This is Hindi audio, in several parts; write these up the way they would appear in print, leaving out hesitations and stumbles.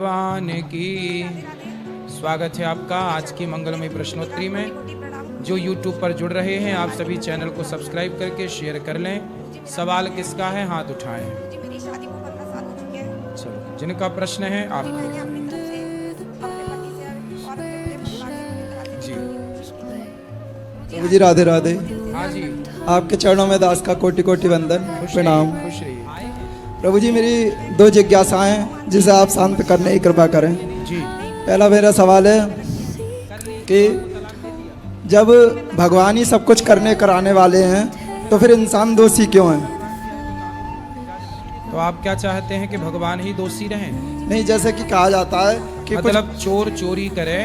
भगवान की स्वागत है आपका आज की मंगलमय प्रश्नोत्तरी में। जो YouTube पर जुड़ रहे हैं आप सभी चैनल को सब्सक्राइब करके शेयर कर लें। सवाल किसका है, हाथ उठाएं। जी मेरी शादी को 15 साल हो चुके हैं। चलो, जिनका प्रश्न है आप मैंने अपने घर से अपने पति से और अपने परिवार से जी। प्रभु जी राधे राधे। हाँ जी, आपके चरणों में दास का कोटि कोटि वंदन खुश प्रणाम। रहिए, खुश रहिए। प्रभु जी मेरी दो जिज्ञासाएं हैं जिसे आप शांत करने की कृपा करें। जी पहला मेरा सवाल है कि जब भगवान ही सब कुछ करने कराने वाले हैं तो फिर इंसान दोषी क्यों है? तो आप क्या चाहते हैं कि भगवान ही दोषी रहें? नहीं, जैसे कि कहा जाता है कि मतलब चोर चोरी करे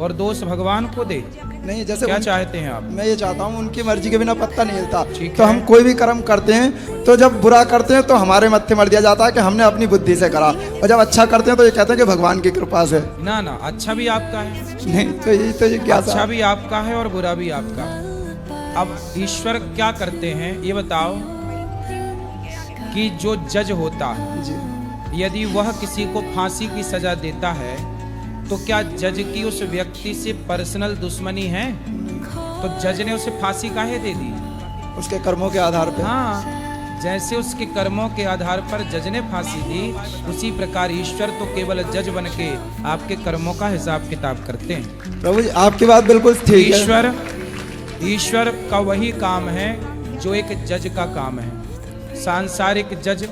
और दोष भगवान को दे? नहीं, जैसे क्या चाहते हैं आप? मैं ये चाहता हूँ उनकी मर्जी के बिना पत्ता नहीं हिलता। ठीक तो है। हम कोई भी कर्म करते हैं तो जब बुरा करते हैं तो हमारे मत्थे मर दिया जाता है कि हमने अपनी बुद्धि से करा, और जब अच्छा करते हैं तो ये कहते हैं कि भगवान की कृपा से। ना ना, अच्छा भी आपका है, नहीं, तो यही तो जिज्ञासा। अच्छा भी आपका है और बुरा भी आपका। अब ईश्वर क्या करते हैं ये बताओ कि जो जज होता है जी यदि वह किसी को फांसी की सजा देता है तो क्या जज की उस व्यक्ति से पर्सनल दुश्मनी है? तो जज ने उसे फांसी काहे दे दी? उसके कर्मों के आधार पे। हाँ, जैसे उसके कर्मों के आधार पर जज ने फांसी दी, उसी प्रकार ईश्वर तो केवल जज बन के आपके कर्मों का हिसाब किताब करते हैं। प्रभु जी आपकी बात बिल्कुल ठीक है। ईश्वर का वही काम है जो एक जज का काम है। सांसारिक जज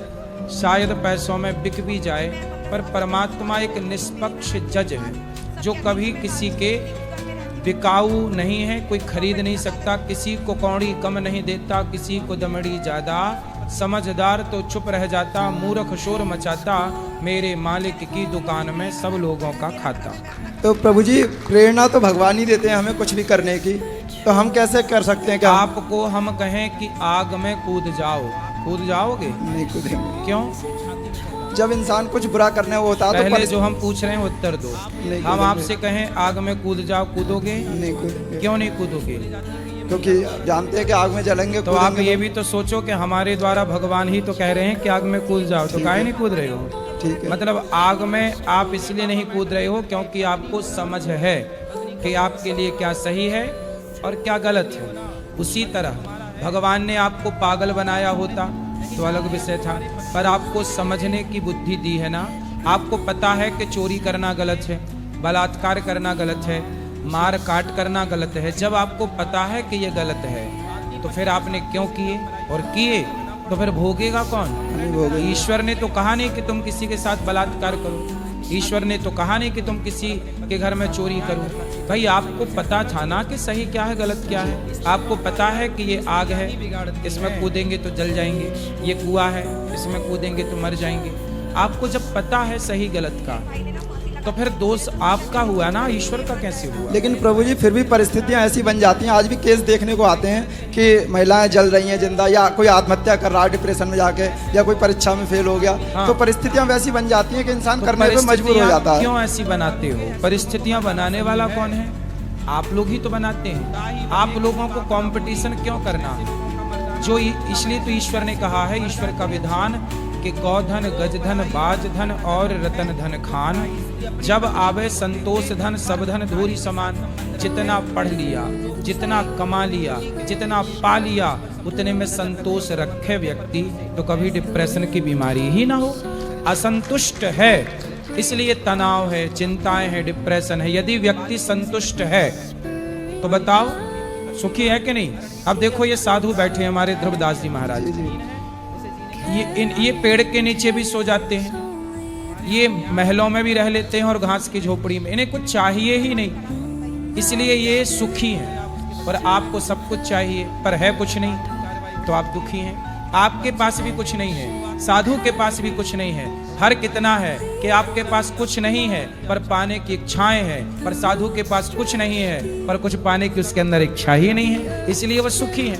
शायद पैसों में बिक भी जाए, पर परमात्मा एक निष्पक्ष जज है जो कभी किसी के बिकाऊ नहीं है, कोई खरीद नहीं सकता, किसी को कौड़ी कम नहीं देता, किसी को दमड़ी ज्यादा, समझदार तो चुप रह जाता, मूर्ख शोर मचाता, मेरे मालिक की दुकान में सब लोगों का खाता। तो प्रभु जी प्रेरणा तो भगवान ही देते हैं हमें कुछ भी करने की, तो हम कैसे कर सकते हैं? क्या आपको हम कहें कि आग में कूद जाओ, कूद जाओगे? नहीं कूदेंगे। क्यों? जब इंसान कुछ बुरा करने वो होता है पहले तो जो हम पूछ रहे हैं उत्तर दो। नहीं हम कूदेंगे। आपसे कहें आग में कूद जाओ, कूदोगे? नहीं कूदेंगे, क्यों नहीं कूदोगे? क्योंकि जानते हैं कि आग में जलेंगे। तो आप कूदेंगे ये भी तो सोचो कि हमारे द्वारा भगवान ही तो कह रहे हैं कि आग में कूद जाओ, तो काहे नहीं कूद रहे हो? ठीक है। मतलब आग में आप इसलिए नहीं कूद रहे हो क्योंकि आपको समझ है कि आपके लिए क्या सही है और क्या गलत है। उसी तरह भगवान ने आपको पागल बनाया होता तो अलग विषय था, पर आपको समझने की बुद्धि दी है ना। आपको पता है कि चोरी करना गलत है, बलात्कार करना गलत है, मार काट करना गलत है। जब आपको पता है कि ये गलत है तो फिर आपने क्यों किए, और किए तो फिर भोगेगा कौन? नहीं भोगेगा। ईश्वर ने तो कहा नहीं कि तुम किसी के साथ बलात्कार करो, ईश्वर ने तो कहा नहीं कि तुम किसी के घर में चोरी करो। भाई आपको पता था ना कि सही क्या है गलत क्या है। आपको पता है कि ये आग है, इसमें कूदेंगे तो जल जाएंगे, ये कुआं है, इसमें कूदेंगे तो मर जाएंगे। आपको जब पता है सही गलत का तो फिर दोष आपका हुआ ना, ईश्वर का कैसे हुआ? लेकिन प्रभु जी फिर भी परिस्थितियां ऐसी बन जाती हैं। आज भी केस देखने को आते हैं कि महिलाएं जल रही हैं जिंदा, या कोई आत्महत्या कर रहा है डिप्रेशन में जाके, या कोई परीक्षा में फेल हो गया। हाँ। तो परिस्थितियां वैसी बन जाती हैं कि इंसान तो करने पे मजबूर हो परिस्थितियां जाता है। क्यों ऐसी बनाते हो? परिस्थितियां बनाने वाला कौन है? आप लोग ही तो बनाते हैं। आप लोगों को कंपटीशन क्यों करना है? जो इसलिए तो ईश्वर ने कहा है, ईश्वर का विधान कि गौधन गजधन बाजधन और रतन धन खान, जब आवे संतोष धन सब धन धूरी समान। जितना पढ़ लिया, जितना कमा लिया, जितना पा लिया, उतने में संतोष रखे व्यक्ति तो कभी डिप्रेशन की बीमारी ही ना हो। असंतुष्ट है इसलिए तनाव है, चिंताएं हैं, डिप्रेशन है। यदि व्यक्ति संतुष्ट है तो बताओ सुखी है कि नहीं? अब देखो ये साधु बैठे हैं हमारे ध्रुवदास जी महाराज, जी, जी। ये पेड़ के नीचे भी सो जाते हैं, ये महलों में भी रह लेते हैं और घास की झोपड़ी में, इन्हें कुछ चाहिए ही नहीं, इसलिए ये सुखी हैं। और आपको सब कुछ चाहिए पर है कुछ नहीं तो आप दुखी हैं। आपके पास भी कुछ नहीं है, साधु के पास भी कुछ नहीं है। हर कितना है कि आपके पास कुछ नहीं है पर पाने की इच्छाएं हैं, पर साधु के पास कुछ नहीं है पर कुछ पाने की उसके अंदर इच्छा ही नहीं है, इसलिए वह सुखी है,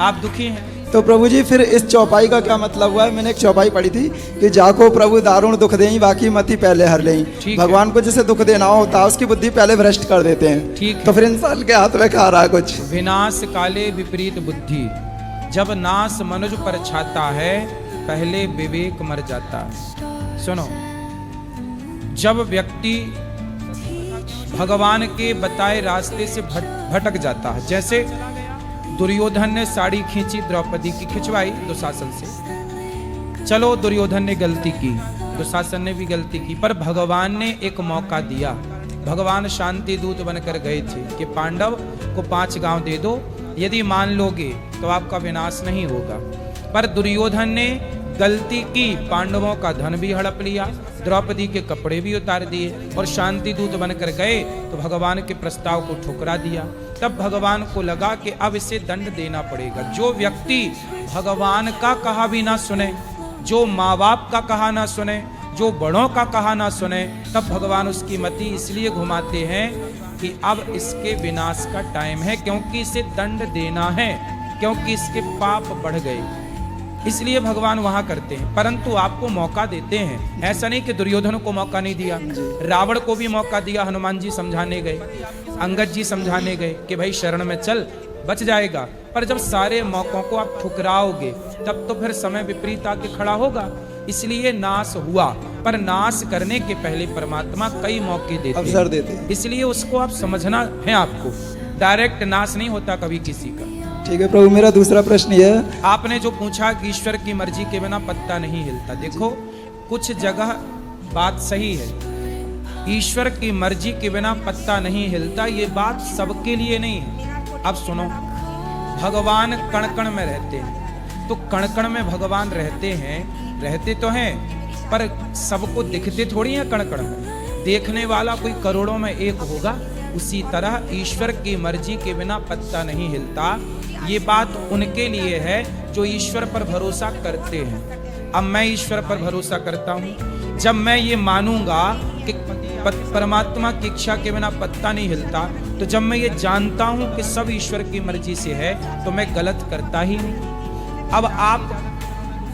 आप दुखी हैं। तो प्रभु जी फिर इस चौपाई का क्या मतलब हुआ है? मैंने एक चौपाई पढ़ी थी कि जाको प्रभु दारुण दुख दें बाकी मति पहले हर लें। ठीक भगवान को जैसे दुख देना होता है उसकी बुद्धि पहले भ्रष्ट कर देते हैं। ठीक है। तो फिर इंसान के हाथ में खा रहा है कुछ। विनाश काले विपरीत बुद्धि, जब नाश मनुज पर छाता है पहले विवेक मर जाता है। सुनो, जब व्यक्ति भगवान के बताए रास्ते से भटक जाता है, जैसे दुर्योधन ने साड़ी खींची द्रौपदी की, खिंचवाई दुशासन से, चलो दुर्योधन ने गलती की, दुशासन ने भी गलती की, पर भगवान ने एक मौका दिया। भगवान शांति दूत बनकर गए थे कि पांडव को 5 गांव दे दो, यदि मान लोगे तो आपका विनाश नहीं होगा। पर दुर्योधन ने गलती की, पांडवों का धन भी हड़प लिया, द्रौपदी के कपड़े भी उतार दिए और शांति दूत बनकर गए तो भगवान के प्रस्ताव को ठुकरा दिया। तब भगवान को लगा कि अब इसे दंड देना पड़ेगा। जो व्यक्ति भगवान का कहा भी ना सुने, जो माँ बाप का कहा ना सुने, जो बड़ों का कहा ना सुने, तब भगवान उसकी मति इसलिए घुमाते हैं कि अब इसके विनाश का टाइम है, क्योंकि इसे दंड देना है, क्योंकि इसके पाप बढ़ गए, इसलिए भगवान वहां करते हैं। परंतु आपको मौका देते हैं, ऐसा नहीं कि दुर्योधन को मौका नहीं दिया, रावण को भी मौका दिया। हनुमान जी समझाने गए, अंगद जी समझाने गए कि भाई शरण में चल, बच जाएगा। पर जब सारे मौकों को आप ठुकराओगे तब तो फिर समय विपरीत आके खड़ा होगा। इसलिए नाश हुआ, पर नाश करने के पहले परमात्मा कई मौके देते अवसर देते हैं। इसलिए उसको आप समझना है। आपको डायरेक्ट नाश नहीं होता कभी किसी का। ठीक है प्रभु, मेरा दूसरा प्रश्न ये है, आपने जो पूछा कि ईश्वर की मर्जी के बिना पत्ता नहीं हिलता, देखो कुछ जगह बात सही है, ईश्वर की मर्जी के बिना पत्ता नहीं हिलता, ये बात सबके लिए नहीं है। अब सुनो, भगवान कण कण में रहते हैं, तो कण कण में भगवान रहते हैं, रहते तो हैं, पर सबको दिखते थोड़ी हैं कण कण में, देखने वाला कोई करोड़ों में एक होगा। उसी तरह ईश्वर की मर्जी के बिना पत्ता नहीं हिलता। ये बात उनके लिए है जो ईश्वर पर भरोसा करते हैं। अब मैं ईश्वर पर भरोसा करता हूँ, जब मैं ये मानूंगा कि परमात्मा की इच्छा के बिना पत्ता नहीं हिलता, तो जब मैं ये जानता हूँ कि सब ईश्वर की मर्जी से है, तो मैं गलत करता ही नहीं। अब आप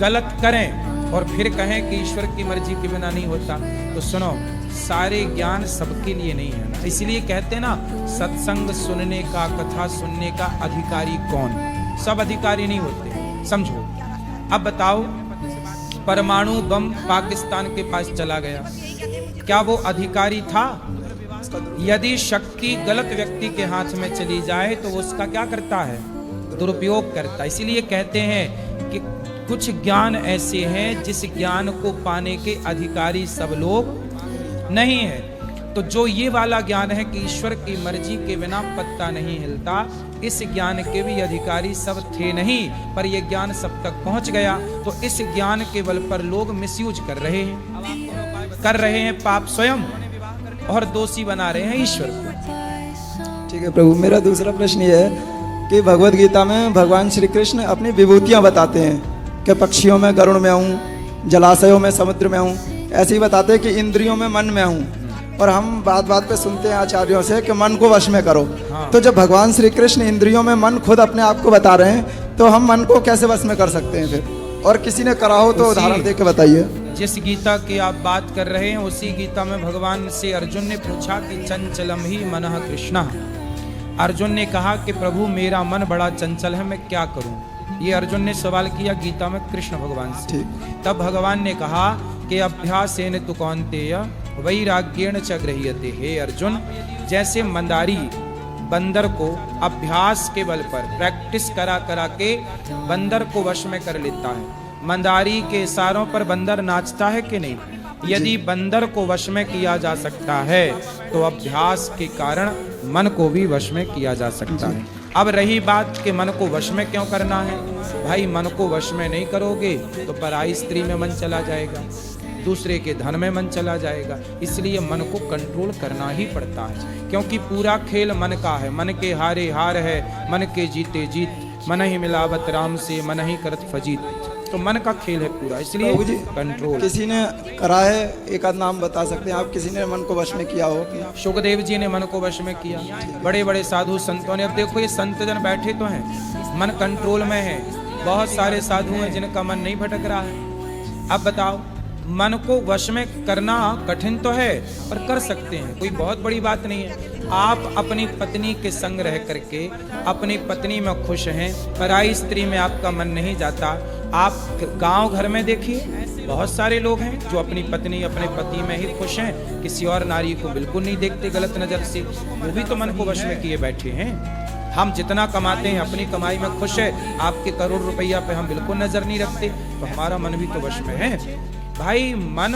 गलत करें और फिर कहें कि ईश्वर की मर्जी के बिना नहीं होता, तो सुनो, सारे ज्ञान सबके लिए नहीं है ना। इसलिए कहते हैं ना, सत्संग सुनने का, कथा सुनने का अधिकारी कौन? सब अधिकारी नहीं होते, समझो। अब बताओ, परमाणु बम पाकिस्तान के पास चला गया, क्या वो अधिकारी था? यदि शक्ति गलत व्यक्ति के हाथ में चली जाए तो वो उसका क्या करता है? दुरुपयोग करता है। इसीलिए कहते हैं कि कुछ ज्ञान ऐसे हैं जिस ज्ञान को पाने के अधिकारी सब लोग नहीं है। तो जो ये वाला ज्ञान है कि ईश्वर की मर्जी के बिना पत्ता नहीं हिलता, इस ज्ञान के भी अधिकारी सब थे नहीं, पर यह ज्ञान सब तक पहुंच गया। तो इस ज्ञान के बल पर लोग मिसयूज कर रहे हैं पाप स्वयं, और दोषी बना रहे हैं ईश्वर को। ठीक है प्रभु, मेरा दूसरा प्रश्न ये है कि भगवत गीता में भगवान श्री कृष्ण अपनी विभूतियां बताते हैं कि पक्षियों में गरुड़ में हूँ, जलाशयों में समुद्र में हूँ, ऐसे ही बताते हैं कि इंद्रियों में मन में हूँ। और हम बात बात पे सुनते हैं आचार्यों से कि मन को वश में करो। हाँ। तो जब भगवान श्री कृष्ण इंद्रियों में मन खुद अपने आप को बता रहे हैं, तो हम मन को कैसे वश में कर सकते हैं फिर? और किसी ने करा हो तो उदाहरण दे के बताइए। जिस गीता की आप बात कर रहे हैं, उसी गीता में भगवान से अर्जुन ने पूछा कि चंचलम ही मनः कृष्ण। अर्जुन ने कहा कि प्रभु मेरा मन बड़ा चंचल है, मैं क्या करूं? ये अर्जुन ने सवाल किया गीता में कृष्ण भगवान से। तब भगवान ने कहा कि अभ्यासेन तु कौन्तेय वैराग्येण च गृह्यते। हे अर्जुन, जैसे मंदारी बंदर को अभ्यास के बल पर, प्रैक्टिस करा करा के बंदर को वश में कर लेता है। मंदारी के इशारों पर बंदर नाचता है कि नहीं? यदि बंदर को वश में किया जा सकता है, तो अभ्यास के कारण मन को भी वश में किया जा सकता है। अब रही बात कि मन को वश में क्यों करना है? भाई मन को वश में नहीं करोगे तो पराई स्त्री में मन चला जाएगा, दूसरे के धन में मन चला जाएगा। इसलिए मन को कंट्रोल करना ही पड़ता है, क्योंकि पूरा खेल मन का है। मन के हारे हार है, मन के जीते जीत, मन ही मिलावत राम से, मन ही करत फजीत। तो मन का खेल है पूरा, इसलिए कंट्रोल। किसी ने करा है, एक आध नाम बता सकते हैं आप, किसी ने मन को वश में किया हो? शुकदेव जी ने मन को वश में किया, बड़े बड़े साधु संतों ने। अब देखो ये संत जन बैठे तो हैं, मन कंट्रोल में है। बहुत सारे साधु हैं जिनका मन नहीं भटक रहा है। अब बताओ, मन को वश में करना कठिन तो है, पर कर सकते हैं, कोई बहुत बड़ी बात नहीं है। आप अपनी पत्नी के संग रह करके अपनी पत्नी में खुश हैं, पराई स्त्री में आपका मन नहीं जाता। आप गांव घर में देखिए, बहुत सारे लोग हैं जो अपनी पत्नी अपने पति में ही खुश हैं, किसी और नारी को बिल्कुल नहीं देखते गलत नजर से, वो भी तो मन को वश में किए बैठे हैं। हम जितना कमाते हैं अपनी कमाई में खुश है, आपके करोड़ रुपया पे हम बिल्कुल नजर नहीं रखते, तो हमारा मन भी तो वश में है। भाई मन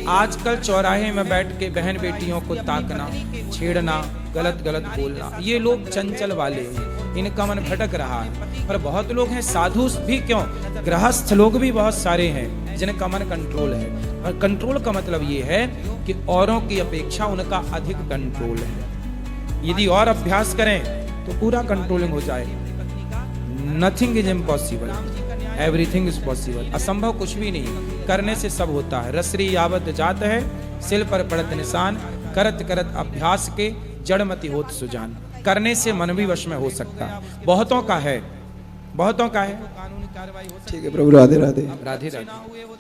आजकल चौराहे में बैठ के बहन बेटियों को ताकना, छेड़ना, गलत गलत बोलना, ये लोग चंचल वाले हैं, इनका मन भटक रहा है। पर बहुत लोग हैं, साधु भी क्यों, गृहस्थ लोग भी बहुत सारे हैं जिनका मन कंट्रोल है। और कंट्रोल का मतलब ये है कि औरों की अपेक्षा उनका अधिक कंट्रोल है। यदि और अभ्यास करें तो पूरा कंट्रोलिंग हो जाएगा। Nothing is impossible, everything is possible. असंभव कुछ भी नहीं, करने से सब होता है। रसरी यावत जात है, सिल पर पड़त निशान, करत करत अभ्यास के जड़मति होत सुजान। करने से मन भी वश में हो सकता है। बहुतों का है, बहुतों का है। ठीक है प्रभु, राधे राधे। राधे राधे।